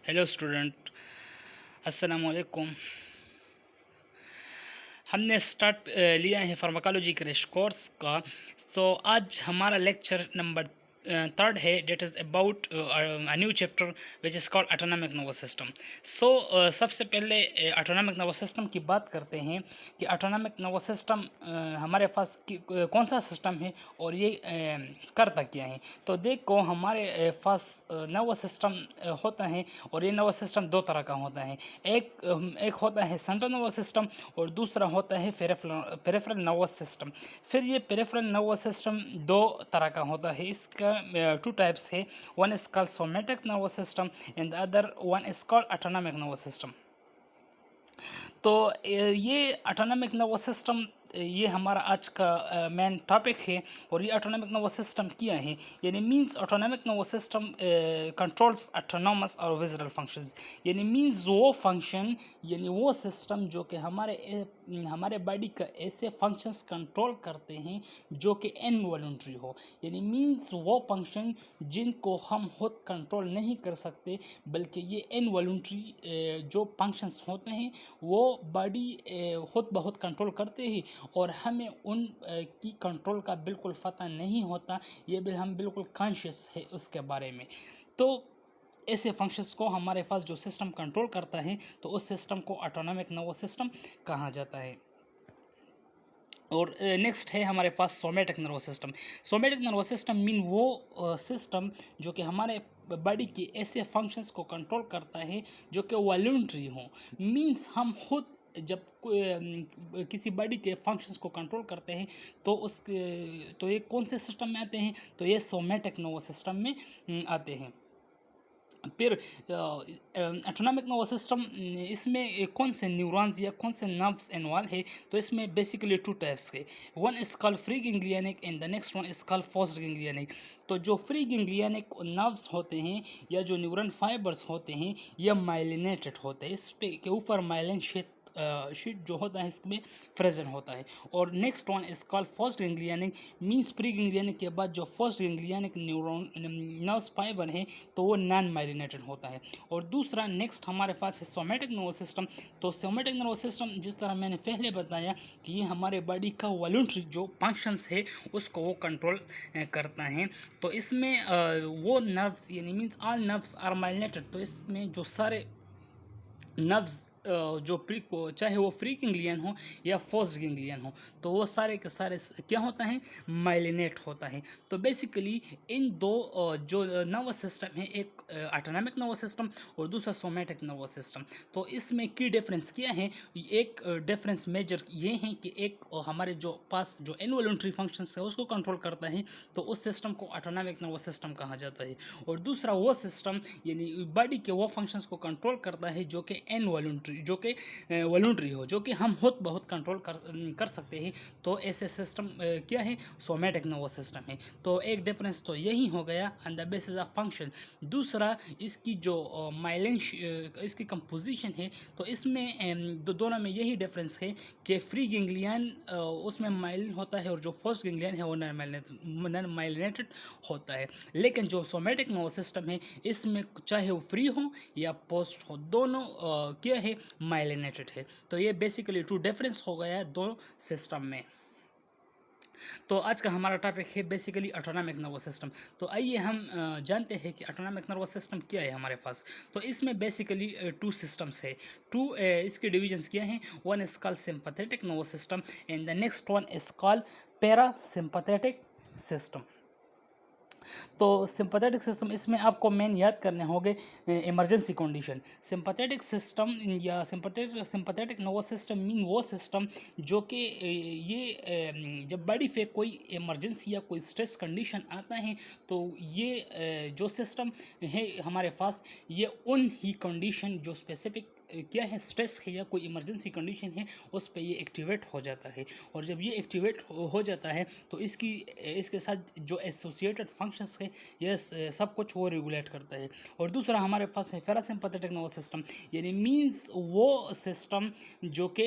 Hello student, अस्सलाम वालेकुम। हमने स्टार्ट लिया है फार्माकोलॉजी क्रैश कोर्स का। तो आज हमारा लेक्चर नंबर थर्ड है, that is about a new chapter which is called autonomic nervous system. So सबसे पहले ऑटोनॉमिक नर्वस सिस्टम की बात करते हैं कि ऑटोनॉमिक नर्वस सिस्टम हमारे पास कौन सा सिस्टम है और ये करता क्या है। तो देखो, हमारे पास नर्वस सिस्टम होता है और ये नर्वस सिस्टम दो तरह का होता है। एक होता है सेंट्रल नर्वस सिस्टम और दूसरा होता है पेरिफेरल नर्वस सिस्टम। फिर ये पेरिफेरल नर्वस सिस्टम दो तरह का होता है। इसका टू टाइप्स है। One is called somatic nervous system and the other one is called autonomic nervous system. तो ये ऑटोनॉमिक नर्वस सिस्टम ये हमारा आज का मेन टॉपिक है। और ये ऑटोनॉमिक नर्वस सिस्टम क्या है, यानी means autonomic nervous system controls autonomous और विजरल फंक्शंस। यानी मींस वो फंक्शन, यानी वो सिस्टम जो कि हमारे बॉडी का ऐसे फंक्शंस कंट्रोल करते हैं जो कि इनवॉलंटरी हो। यानी मींस वो फंक्शन जिनको हम खुद कंट्रोल नहीं कर सकते, बल्कि ये इनवॉलंटरी जो फंक्शंस होते हैं वो बॉडी खुद बहुत कंट्रोल करते हैं और हमें उन की कंट्रोल का बिल्कुल पता नहीं होता। ये भी हम बिल्कुल कॉन्शियस है उसके बारे में। तो ऐसे फंक्शंस को हमारे पास जो सिस्टम कंट्रोल करता है, तो उस सिस्टम को ऑटोनॉमिक नर्वस सिस्टम कहा जाता है। और नेक्स्ट है हमारे पास somatic nervous system. Somatic nervous system mean वो सिस्टम जो कि हमारे बॉडी के ऐसे फंक्शंस को कंट्रोल करता है जो कि वॉलंटरी हो। मींस हम खुद जब किसी बॉडी के फंक्शंस को कंट्रोल करते हैं तो ये कौन से सिस्टम में आते हैं, तो ये सोमेटिक नर्वस सिस्टम में आते हैं। फिर ऑटोनॉमिक नर्वस सिस्टम इसमें कौन से न्यूरॉन्स या कौन से नर्व्स इन्वॉल्व है, तो इसमें बेसिकली टू टाइप्स के। One is called free ganglionic and the next one is called post ganglionic. तो जो फ्री गैंग्लियनिक नर्व्स होते हैं या जो न्यूरॉन फाइबर्स होते हैं, ये माइलिनेटेड होते हैं। इस पे के ऊपर माइलिन शीट जो होता है इसमें प्रेजेंट होता है। और next one is called first ganglionic, means pre ganglionic के बाद जो first ganglionic neuron nerves fibre है तो वो नॉन माइलिनेटेड होता है। और दूसरा नेक्स्ट हमारे पास है सोमेटिक नर्वस सिस्टम। तो सोमेटिक नर्वस सिस्टम जिस तरह मैंने पहले बताया कि ये हमारे बॉडी का वॉलंटरी जो फंक्शंस है उसको वो कंट्रोल करता है। तो इसमें वो नर्व्स यानी means all nerves are myelinated. तो इसमें जो सारे नर्व्स जो चाहे वो फ्री गैंग्लियन हो या फोर्स्ड गैंग्लियन हो, तो वो सारे के सारे क्या होता है, माइलिनेट होता है। तो बेसिकली इन दो जो नर्वस सिस्टम है, एक ऑटोनॉमिक नर्वस सिस्टम और दूसरा सोमेटिक नर्वस सिस्टम। तो इसमें की डिफरेंस क्या है, एक डिफरेंस मेजर ये है कि एक हमारे जो पास जो इनवॉलंटरी फंक्शंस है उसको कंट्रोल करता है, तो उस सिस्टम को ऑटोनॉमिक नर्वस सिस्टम कहा जाता है। और दूसरा वो सिस्टम यानी बॉडी के वो फंक्शंस को कंट्रोल करता है जो कि इनवॉलंटरी, जो कि वॉलंटरी हो, जो कि हम खुद बहुत कंट्रोल कर सकते हैं। तो ऐसे सिस्टम क्या है, सोमेटिक नर्वस सिस्टम है। तो एक डिफरेंस तो यही हो गया on the basis of function. दूसरा इसकी जो माइलिन इसकी कंपोजिशन है, तो इसमें दोनों में यही डिफरेंस है कि फ्री गैंग्लियन उसमें माइलिन होता है और जो फर्स्ट गैंग्लियन है वो नॉन माइलिनेटेड होता है। लेकिन जो सोमेटिक नर्वस सिस्टम है इसमें चाहे वो फ्री हो या पोस्ट हो, दोनों क्या है, माइलिनेटेड है। तो ये बेसिकली टू डिफरेंस हो गया है दो सिस्टम में। तो आज का हमारा टॉपिक है बेसिकली ऑटोनॉमिक नर्वस सिस्टम। तो आइए हम जानते हैं कि ऑटोनॉमिक नर्वस सिस्टम क्या है हमारे पास। तो इसमें बेसिकली टू सिस्टम्स है। इसके डिविजन्स क्या हैं, one is called sympathetic nervous system and the next one is called parasympathetic system. तो सिंपैथेटिक सिस्टम इसमें आपको मेन याद करने होंगे इमरजेंसी कंडीशन। सिंपैथेटिक सिस्टम या सिंपैथेटिक नर्वस सिस्टम मीन वो सिस्टम जो कि ये जब बॉडी पे कोई इमरजेंसी या कोई स्ट्रेस कंडीशन आता है, तो ये जो सिस्टम है हमारे पास, ये उन ही कंडीशन जो स्पेसिफिक क्या है, स्ट्रेस है या कोई इमरजेंसी कंडीशन है, उस पे ये एक्टिवेट हो जाता है। और जब ये एक्टिवेट हो जाता है तो इसके साथ जो एसोसिएटेड फंक्शंस है ये सब कुछ वो रेगुलेट करता है। और दूसरा हमारे पास है पैरासिम्पैथेटिक नर्वस सिस्टम, यानी मींस वो सिस्टम जो कि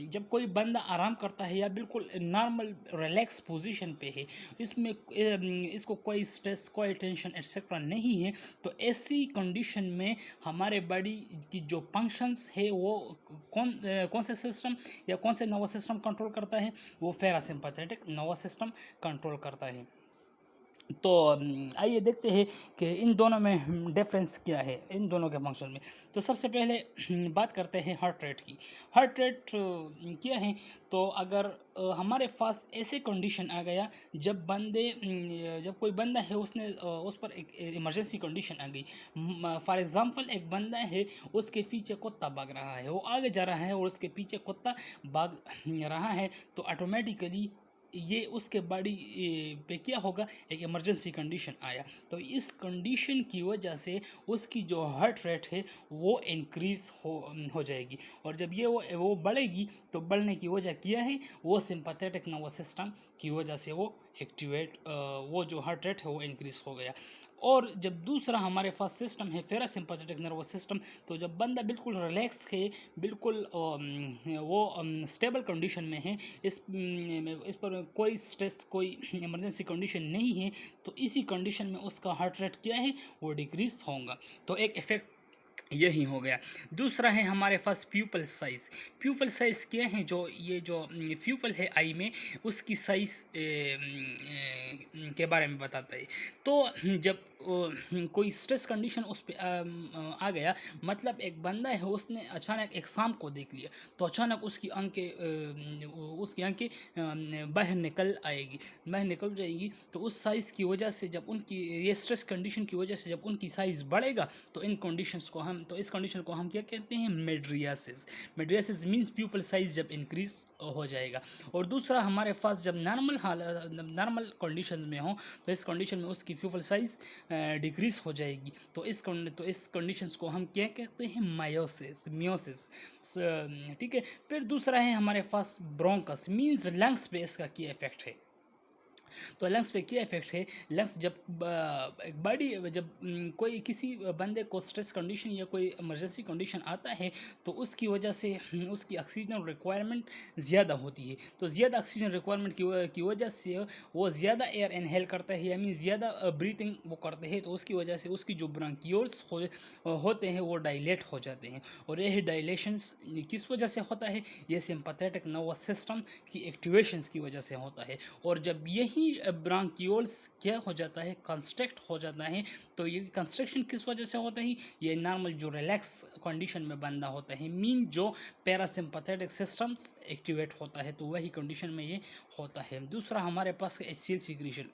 जब कोई बंदा आराम करता है या बिल्कुल नॉर्मल रिलैक्स पोजीशन पे है, इसमें इसको कोई स्ट्रेस, कोई टेंशन एक्सेट्रा नहीं है, तो ऐसी कंडीशन में हमारे बॉडी की जो फंक्शंस है वो कौन से सिस्टम या कौन से नर्वस सिस्टम कंट्रोल करता है, वो पैरासिम्पैथेटिक नर्वस सिस्टम कंट्रोल करता है। तो आइए देखते हैं कि इन दोनों में डिफरेंस क्या है, इन दोनों के फंक्शन में। तो सबसे पहले बात करते हैं हार्ट रेट की। हार्ट रेट क्या है, तो अगर हमारे पास ऐसे कंडीशन आ गया जब कोई बंदा है उसने उस पर एक इमरजेंसी कंडीशन आ गई। फॉर एग्जांपल एक बंदा है, उसके पीछे कुत्ता भाग रहा है, वो आगे जा रहा है और उसके पीछे कुत्ता भाग रहा है, तो ऑटोमेटिकली ये उसके बॉडी पे क्या होगा, एक इमरजेंसी कंडीशन आया, तो इस कंडीशन की वजह से उसकी जो हार्ट रेट है वो इंक्रीज़ हो जाएगी। और जब ये वो बढ़ेगी, तो बढ़ने की वजह क्या है, वो सिंपैथेटिक नर्वस सिस्टम की वजह से वो वो जो हार्ट रेट है वो इंक्रीज़ हो गया। और जब दूसरा हमारे पास सिस्टम है पैरासिम्पैथेटिक नर्वस सिस्टम, तो जब बंदा बिल्कुल रिलैक्स है, बिल्कुल वो स्टेबल कंडीशन में है, इस पर कोई स्ट्रेस, कोई इमरजेंसी कंडीशन नहीं है, तो इसी कंडीशन में उसका हार्ट रेट क्या है, वो डिक्रीज होगा। तो एक इफेक्ट यही हो गया। दूसरा है हमारे पास प्यूपल साइज़। प्यूपल साइज़ क्या है, जो प्यूपल है आई में, उसकी साइज़ के बारे में बताता है। तो जब कोई स्ट्रेस कंडीशन उस पे आ गया, मतलब एक बंदा है उसने अचानक एक सांप को देख लिया, तो अचानक उसकी आंखें बाहर निकल जाएगी। तो उस साइज़ की वजह से जब उनकी ये स्ट्रेस कंडीशन की वजह से जब उनकी साइज़ बढ़ेगा, तो इस कंडीशन को हम क्या कहते हैं, मेड्रियासिस। मेड्रियासिस मींस प्यूपल साइज जब इंक्रीज हो जाएगा। और दूसरा हमारे पास जब नॉर्मल कंडीशंस में हो, तो इस कंडीशन में उसकी प्यूपल साइज डिक्रीज हो जाएगी। तो इस कंडीशंस को हम क्या कहते हैं, मियोसिस। ठीक है। फिर दूसरा है हमारे पास ब्रोंकस, मींस लंग्स पे इसका क्या इफेक्ट है। तो लंग्स पे क्या इफेक्ट है, लंग्स जब कोई किसी बंदे को स्ट्रेस कंडीशन या कोई इमरजेंसी कंडीशन आता है, तो उसकी वजह से उसकी ऑक्सीजन रिक्वायरमेंट ज़्यादा होती है। तो ज़्यादा ऑक्सीजन रिक्वायरमेंट की वजह से वो ज़्यादा एयर इनहेल करता है, यानी ज़्यादा ब्रीथिंग वो करते हैं, तो उसकी वजह से उसकी जो ब्रांकियोल्स होते हैं वो डायलेट हो जाते हैं। और यही डायलेशंस किस वजह से होता है, ये सिंपैथेटिक नर्वस सिस्टम की एक्टिवेशंस की वजह से होता है। और जब यही ब्रांकियोल्स क्या हो जाता है, कंस्ट्रक्ट हो जाता है, तो ये कंस्ट्रक्शन किस वजह से होता है, ये नॉर्मल जो रिलैक्स कंडीशन में बंदा होता है, मीन जो पैरासिम्पैथेटिक सिस्टम्स एक्टिवेट होता है, तो वही कंडीशन में ये होता है। दूसरा हमारे पास HCl सीक्रेशन।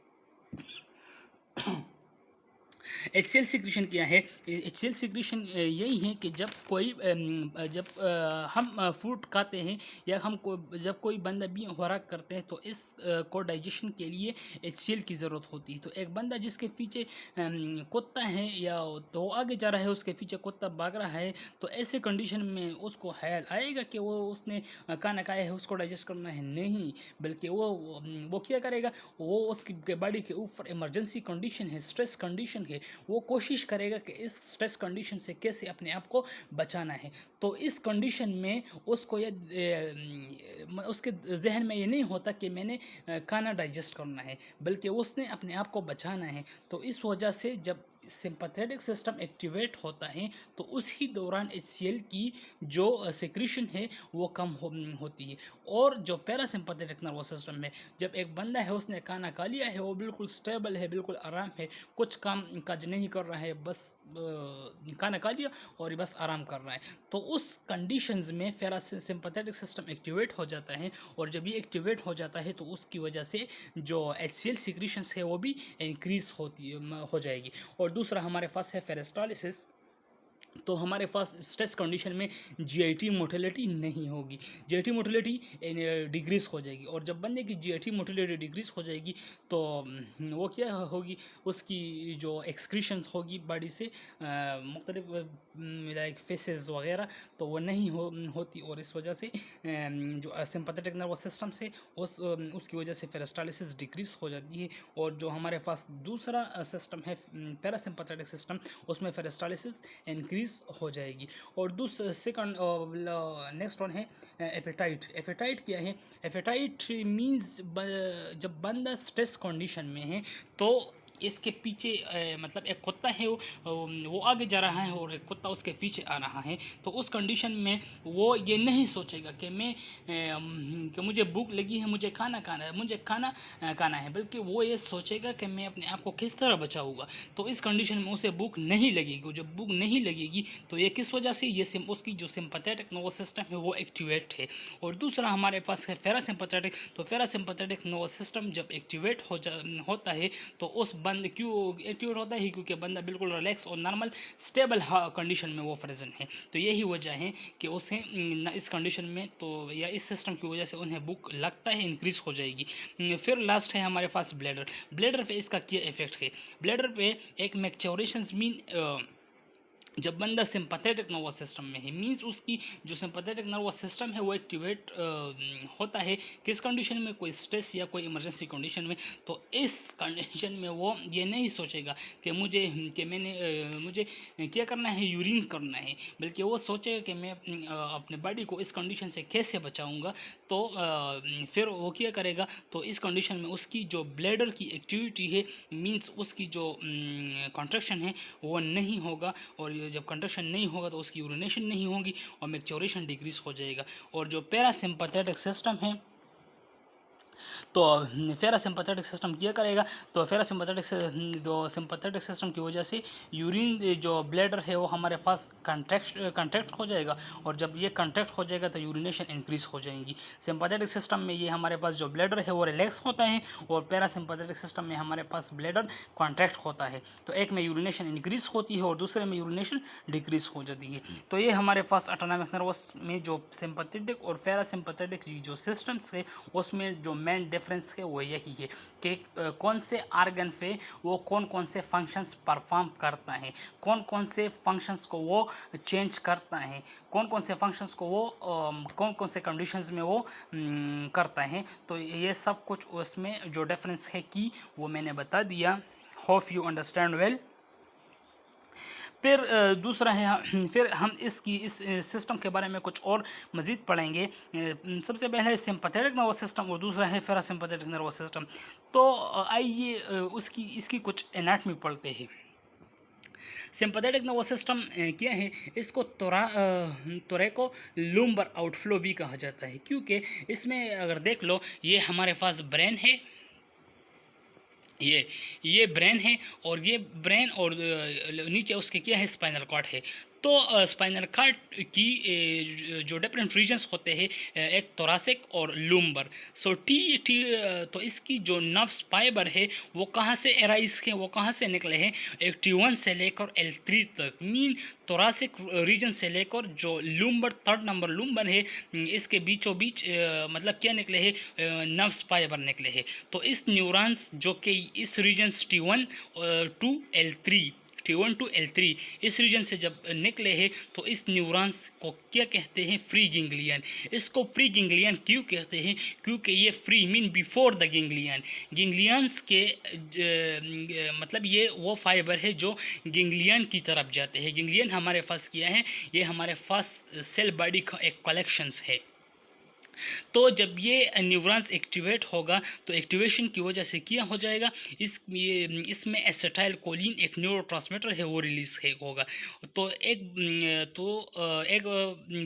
HCl सीक्रेशन क्या है, HCl सीक्रेशन यही है कि जब हम फूड खाते हैं या जब कोई बंदा भी खुराक करते हैं, तो इस को डाइजेशन के लिए HCl की ज़रूरत होती है। तो एक बंदा जिसके पीछे कुत्ता है या तो आगे जा रहा है, उसके पीछे कुत्ता भाग रहा है, तो ऐसे कंडीशन में उसको ख्याल आएगा कि उसने खाना खाया है, उसको डाइजेस्ट करना है, नहीं, बल्कि वो क्या करेगा, वो उसकी बॉडी के ऊपर इमरजेंसी कंडीशन है, स्ट्रेस कंडीशन है, वो कोशिश करेगा कि इस स्ट्रेस कंडीशन से कैसे अपने आप को बचाना है। तो इस कंडीशन में उसके जहन में ये नहीं होता कि मैंने खाना डाइजेस्ट करना है, बल्कि उसने अपने आप को बचाना है। तो इस वजह से जब सिंपैथेटिक सिस्टम एक्टिवेट होता है, तो उसी दौरान HCl की जो सिक्रीशन है वो कम होती है। और जो पैरासिम्पैथेटिक नर्वस सिस्टम में जब एक बंदा है उसने खाना खा लिया है, वो बिल्कुल स्टेबल है, बिल्कुल आराम है, कुछ काम काज नहीं कर रहा है, बस खाना खा लिया और बस आराम कर रहा है, तो उस कंडीशंस में पैरासिम्पैथेटिक सिस्टम एक्टिवेट हो जाता है। और जब ये एक्टिवेट हो जाता है, तो उसकी वजह से जो HCl सिक्रीशंस है वो भी इंक्रीज हो जाएगी। और दूसरा हमारे पास है पेरिस्टालिसिस। तो हमारे पास स्ट्रेस कंडीशन में जीआईटी मोटिलिटी नहीं होगी, जीआईटी मोटिलिटी डिक्रीज़ हो जाएगी। और जब बंदे की जीआईटी मोटिलिटी डिक्रीज़ हो जाएगी तो वो क्या होगी, उसकी जो एक्सक्रीशंस होगी बॉडी से मुख्तलिफ लाइक फेसेस वगैरह, तो वो नहीं होती। और इस वजह से जो सिंपैथेटिक नर्वस सिस्टम से उसकी वजह से पेरिस्टालिसिस डिक्रीज़ हो जाती है। और जो हमारे पास दूसरा सिस्टम है पैरासिम्पैथेटिक सिस्टम, उसमें पेरिस्टालिसिस इंक्रीज हो जाएगी। और सेकंड नेक्स्ट वन है एपेटाइट। एपेटाइट क्या है? एपेटाइट मींस जब बंदा स्ट्रेस कंडीशन में है तो इसके पीछे मतलब एक कुत्ता है वो आगे जा रहा है और एक कुत्ता उसके पीछे आ रहा है। तो उस कंडीशन में वो ये नहीं सोचेगा कि कि मुझे भूख लगी है, मुझे खाना खाना है, मुझे खाना खाना है, बल्कि वो ये सोचेगा कि मैं अपने आप को किस तरह बचाऊंगा। तो इस कंडीशन में उसे भूख नहीं लगेगी। जब भूख नहीं लगेगी तो ये किस वजह से, ये उसकी जो सिंपैथेटिक नर्वस सिस्टम है वो एक्टिवेट है। और दूसरा हमारे पास है पैरासिम्पैथेटिक। तो पैरासिम्पैथेटिक नर्वस सिस्टम जब एक्टिवेट होता है तो उस बंद क्यों एक्टिवेट होता है? क्योंकि बंदा बिल्कुल रिलैक्स और नॉर्मल स्टेबल कंडीशन में वो प्रेजेंट है। तो यही वजह है कि उसे इस कंडीशन में तो या इस सिस्टम की वजह से उन्हें भूख लगता है इंक्रीज हो जाएगी। फिर लास्ट है हमारे पास ब्लैडर। ब्लैडर पे इसका क्या इफेक्ट है? ब्लैडर पे एक मैच्योरेशन मीन जब बंदा सिंपैथेटिक नर्वस सिस्टम में है, मींस उसकी जो सिंपैथेटिक नर्वस सिस्टम है वो एक्टिवेट होता है किस कंडीशन में? कोई स्ट्रेस या कोई इमरजेंसी कंडीशन में। तो इस कंडीशन में वो ये नहीं सोचेगा कि मुझे क्या करना है, यूरिन करना है, बल्कि वो सोचेगा कि मैं अपने बॉडी को इस कंडीशन से कैसे बचाऊंगा। तो फिर वो क्या करेगा? तो इस कंडीशन में उसकी जो ब्लैडर की एक्टिविटी है, मींस उसकी जो कॉन्ट्रैक्शन है वो नहीं होगा। और जब कंट्रैक्शन नहीं होगा तो उसकी यूरिनेशन नहीं होगी और मैच्योरेशन डिक्रीज हो जाएगा। और जो पैरासिम्पैथेटिक सिस्टम है, तो पैरासिम्पैथेटिक सिस्टम क्या करेगा? तो सिंपैथेटिक सिस्टम की वजह से यूरिन जो ब्लैडर है वो हमारे पास कंट्रैक्ट हो जाएगा। और जब ये कंट्रैक्ट हो जाएगा तो यूरिनेशन इंक्रीज हो जाएगी। सिंपैथेटिक सिस्टम में ये हमारे पास जो ब्लैडर है वो रिलैक्स होता है और पैरासिम्पैथेटिक सिस्टम में हमारे पास ब्लैडर कॉन्ट्रैक्ट होता है। तो एक में यूरिनेशन इंक्रीज होती है और दूसरे में यूरिनेशन डिक्रीज हो जाती है। तो ये हमारे पास ऑटोनॉमिक नर्वस में जो सिंपैथेटिक और पैरासिम्पैथेटिक जो सिस्टम्स है उसमें जो मेन डिफरेंस है वो यही है कि कौन से आर्गन पे वो कौन कौन से फंक्शंस परफॉर्म करता है, कौन कौन से फंक्शंस को वो चेंज करता है, कौन कौन से फंक्शंस को वो कौन कौन से कंडीशंस में वो करता है। तो ये सब कुछ उसमें जो डिफरेंस है कि वो मैंने बता दिया। Hope you understand well. फिर दूसरा है, फिर हम इस सिस्टम के बारे में कुछ और मज़ीद पढ़ेंगे। सबसे पहले है सिंपैथेटिक नर्वस सिस्टम और दूसरा है पैरासिम्पैथेटिक नर्वस सिस्टम। तो आइए इसकी कुछ एनाटमी पढ़ते हैं। सिंपैथेटिक नर्वस सिस्टम क्या है? इसको तोरेको लुम्बर आउटफ्लो भी कहा जाता है, क्योंकि इसमें अगर देख लो ये हमारे पास ब्रेन है, ये ब्रेन है और ये ब्रेन और नीचे उसके क्या है, स्पाइनल कॉर्ड है। तो स्पाइनल कॉर्ड की जो डिफरेंट रीजन्स होते हैं, एक थोरासिक और लूम्बर। सो टी तो इसकी जो नर्व्स फाइबर है वो कहाँ से एराइज के, वो कहाँ से निकले हैं? एक T1 से लेकर L3 तक, मीन थोरासिक रीजन से लेकर जो लूम्बर, थर्ड नंबर लूम्बर है, इसके बीचों बीच मतलब क्या निकले हैं? नर्व्स फाइबर निकले हैं। तो इस न्यूरॉन्स जो कि इस रीजन T1 टू L3 इस रीजन से जब निकले हैं तो इस न्यूरॉन्स को क्या कहते हैं? फ्री गेंग्लियन। इसको फ्री गेंग्लियन क्यों कहते हैं? क्योंकि ये फ्री मीन बिफोर द गेंग्लियन। गेंग्लियंस के मतलब ये वो फाइबर है जो गेंग्लियन की तरफ जाते हैं। गेंग्लियन हमारे पास क्या है? ये हमारे पास सेल बॉडी का एक कलेक्शंस है। तो जब ये न्यूरॉन्स एक्टिवेट होगा तो एक्टिवेशन की वजह से क्या हो जाएगा? इसमें एसिटाइल कोलिन एक न्यूरोट्रांसमीटर है वो रिलीज होगा। तो एक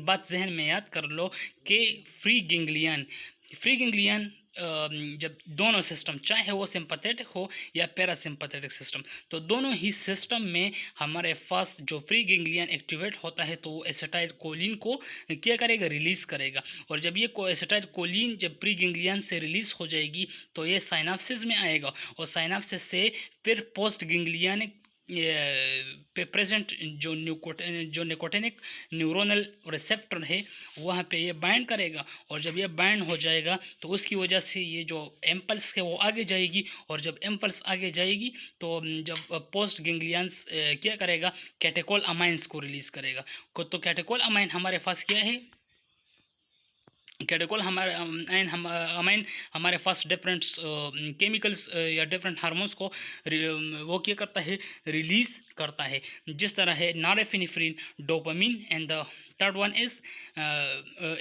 बात जहन में याद कर लो कि फ्री गेंग्लियन जब दोनों सिस्टम, चाहे वो सिंपैथेटिक हो या पैरासिम्पैथेटिक सिस्टम, तो दोनों ही सिस्टम में हमारे पास जो फ्री गेंग्लियन एक्टिवेट होता है तो वो एसिटाइल कोलिन को क्या करेगा? रिलीज़ करेगा। और जब ये एसिटाइल कोलिन जब प्री गेंग्लियन से रिलीज़ हो जाएगी तो ये साइनाप्सिस में आएगा और साइनाप्सिस से फिर पोस्ट गेंग्लियनिक पे प्रेजेंट जो निकोटिनिक न्यूरोनल रिसेप्टर है वहाँ पे ये बाइंड करेगा, और जब ये बाइंड हो जाएगा तो उसकी वजह से ये जो एम्पल्स है वो आगे जाएगी, और जब एम्पल्स आगे जाएगी तो जब पोस्ट गेंग्लियंस क्या करेगा, कैटेकोल अमाइंस को रिलीज़ करेगा। तो कैटेकोल अमाइन हमारे पास क्या है, कैटेकोल हमारे अमाइन हमारे पास डिफरेंट केमिकल्स या डिफरेंट हार्मोन्स को वो क्या करता है, रिलीज करता है। जिस तरह है norepinephrine, dopamine and the third one is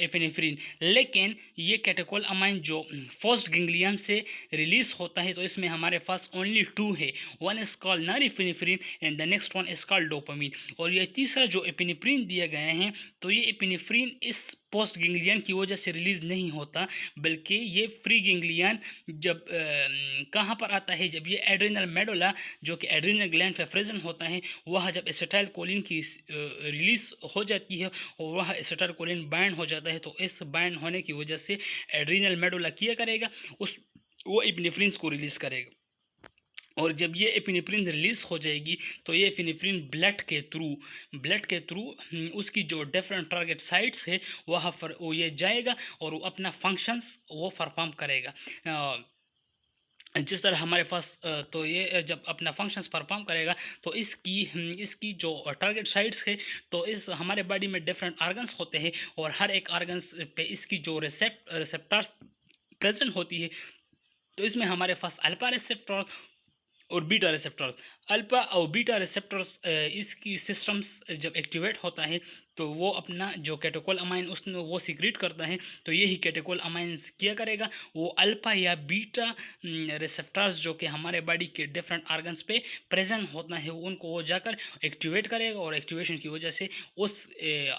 epinephrine. लेकिन ये कैटेकोल अमाइन जो फर्स्ट गेंग्लियन से रिलीज होता है तो इसमें हमारे पास ओनली टू है, one is called norepinephrine and the next one is called dopamine. और ये तीसरा जो एपिनेफ्रिन दिए गए हैं तो ये एपिनेफ्रिन इस पोस्ट गेंग्लियन की वजह से रिलीज़ नहीं होता, बल्कि ये फ्री गेंग्लियन जब कहाँ पर आता है, जब ये एड्रिनल मेडुला जो कि एड्रिनल ग्लैंड पे प्रेजेंट होता है वह जब एसिटाइल कोलिन की रिलीज़ हो जाती है और वह एसिटाइल कोलिन बाइंड हो जाता है, तो इस बाइंड होने की वजह से एड्रिनल मेडुला क्या करेगा, वो एपिनेफ्रिन को रिलीज़ करेगा। और जब ये एपिनेफ्रिन रिलीज़ हो जाएगी तो ये एपिनेफ्रिन ब्लड के थ्रू उसकी जो डिफरेंट टारगेट साइट्स है वहाँ पर वो ये जाएगा और वो अपना फंक्शंस वो परफॉर्म करेगा। जिस तरह हमारे पास तो ये जब अपना फंक्शंस परफॉर्म करेगा तो इसकी जो टारगेट साइट्स है तो इस हमारे बॉडी में डिफरेंट आर्गन्स होते हैं और हर एक आर्गन्स पे इसकी जो रिसेप्टर्स प्रेजेंट होती है। तो इसमें हमारे पास अल्फा रिसेप्टर और बीटा रिसेप्टर्स, अल्फा और बीटा रिसेप्टर्स इसकी सिस्टम्स जब एक्टिवेट होता है तो वो अपना जो कैटेकोल अमाइन उसमें वो सीक्रेट करता है। तो यही कैटेकोल अमाइंस क्या करेगा, वो अल्फा या बीटा रिसेप्टर्स जो कि हमारे बॉडी के डिफरेंट आर्गन्स पे प्रेजेंट होता है उनको वो जाकर एक्टिवेट करेगा, और एक्टिवेशन की वजह से उस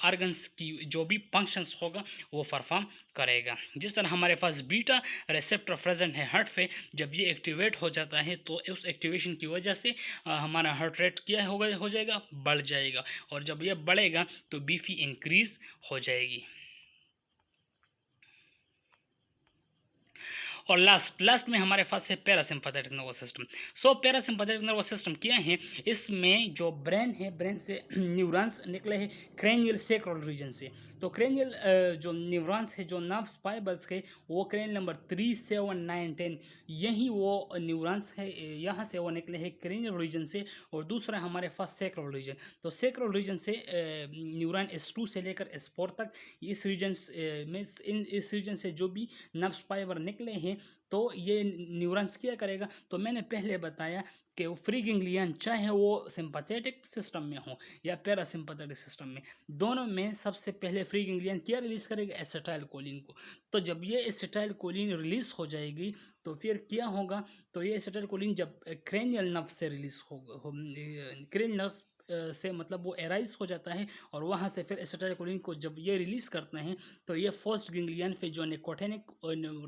आर्गन्स की जो भी फंक्शंस होगा वो परफॉर्म करेगा। जिस तरह हमारे पास बीटा रिसेप्टर प्रेजेंट है हार्ट पे, जब ये एक्टिवेट हो जाता है तो उस एक्टिवेशन की वजह से हमारा हार्ट रेट क्या हो जाएगा, बढ़ जाएगा, और जब ये बढ़ेगा तो बीपी इंक्रीज हो जाएगी। और लास्ट में हमारे पास है पैरासिम्पैथेटिक नर्वस सिस्टम। सो पैरासिम्पैथेटिक नर्वस सिस्टम क्या है, इसमें जो ब्रेन है, ब्रेन से न्यूरॉन्स निकले हैं क्रेनियल सेक्रल रीजन से। तो क्रेनियल जो न्यूरॉन्स है, जो नर्व्स फाइबर्स है, वो क्रेनियल नंबर 3, 7, 9, 10 यही वो न्यूरॉन्स है, यहाँ से वो निकले हैं क्रेनियल रीजन से। और दूसरा हमारे पास सेक्रल रीजन, तो सेक्रल रीजन से न्यूरॉन S2 से लेकर S4 तक इस रीजन में इस रीजन से जो भी नर्व्स फाइबर निकले हैं तो ये न्यूरॉन्स क्या करेगा, तो मैंने पहले बताया कि वो फ्री गेंग्लियन चाहे वो सिंपैथेटिक सिस्टम में हो या पैरासिम्पैथेटिक सिस्टम में, दोनों में सबसे पहले फ्री गेंग्लियन क्या रिलीज करेगा, एसिटाइल कोलिन को। तो जब ये एसिटाइल कोलिन रिलीज हो जाएगी तो फिर क्या होगा, तो ये एसिटाइल कोलिन जब क्रेनियल नर्व से रिलीज होगा, क्रेनियल नर्व से मतलब वो एराइज हो जाता है, और वहाँ से फिर एसिटाइलकोलिन को जब ये रिलीज़ करते हैं तो ये फर्स्ट गेंग्लियन पे जो निकोटिनिक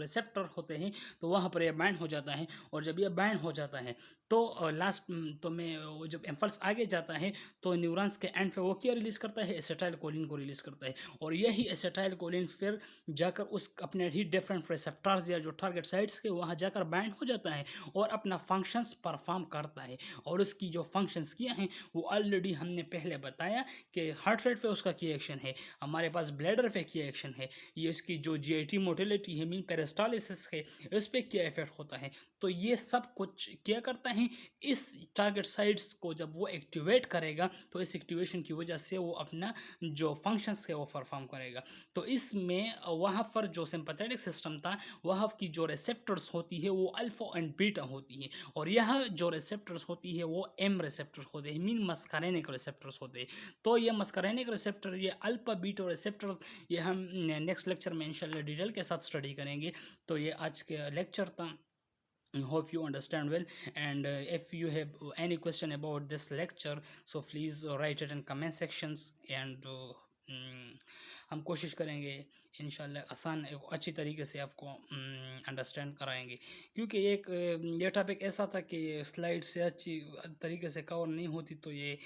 रिसेप्टर होते हैं तो वहाँ पर ये बाइंड हो जाता है। और जब ये बाइंड हो जाता है तो लास्ट तो में वो जब इम्पल्स आगे जाता है तो न्यूरॉन्स के एंड पे वो क्या रिलीज़ करता है, एसिटाइलकोलिन को रिलीज़ करता है। और यही एसिटाइलकोलिन फिर जाकर उस अपने ही डिफरेंट रिसेप्टर्स या जो टारगेट साइट्स के वहाँ जाकर बाइंड हो जाता है और अपना फंक्शंस परफॉर्म करता है। और उसकी जो फंक्शंस किए हैं वो ऑलरेडी हमने पहले बताया कि हार्ट रेट पे उसका क्या एक्शन है, हमारे पास ब्लैडर पे क्या एक्शन है, ये इसकी जो जीआईटी मोटिलिटी है मीन पेरिस्टालिसिस है इस पर क्या इफेक्ट होता है। तो ये सब कुछ क्या करता है, इस टारगेट साइट्स को जब वो एक्टिवेट करेगा तो इस एक्टिवेशन की वजह से वो अपना जो फंक्शंस है वो परफॉर्म करेगा। तो इसमें वहाँ पर जो सिंपैथेटिक सिस्टम था वहाँ की जो रिसेप्टर्स होती है वो अल्फा एंड बीटा होती है, और यह जो रिसेप्टर्स होती है वो एम रिसेप्टर्स होते हैं मीन मस्कारेनिक रिसेप्टर्स होते हैं। तो ये मस्कारेनिक रिसेप्टर, ये अल्फा बीटा रिसेप्टर्स, ये हम नेक्स्ट लेक्चर में इंशाल्लाह डिटेल के साथ स्टडी करेंगे। तो ये आज के लेक्चर था। Hope you understand well, and if you have any question about this lecture so please write it in comment sections, and हम कोशिश करेंगे इंशाल्लाह आसान अच्छी तरीके से आपको अंडरस्टैंड कराएंगे, क्योंकि ये टॉपिक ऐसा था कि स्लाइड से अच्छी तरीके से कवर नहीं होती, तो ये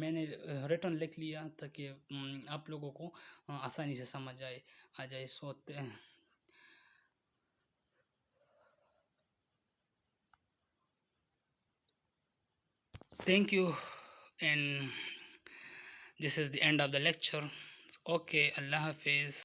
मैंने रिटर्न लिख लिया ताकि आप लोगों को आसानी से समझ आ जाए। सो Thank you, and this is the end of the lecture. Okay, Allah Hafiz.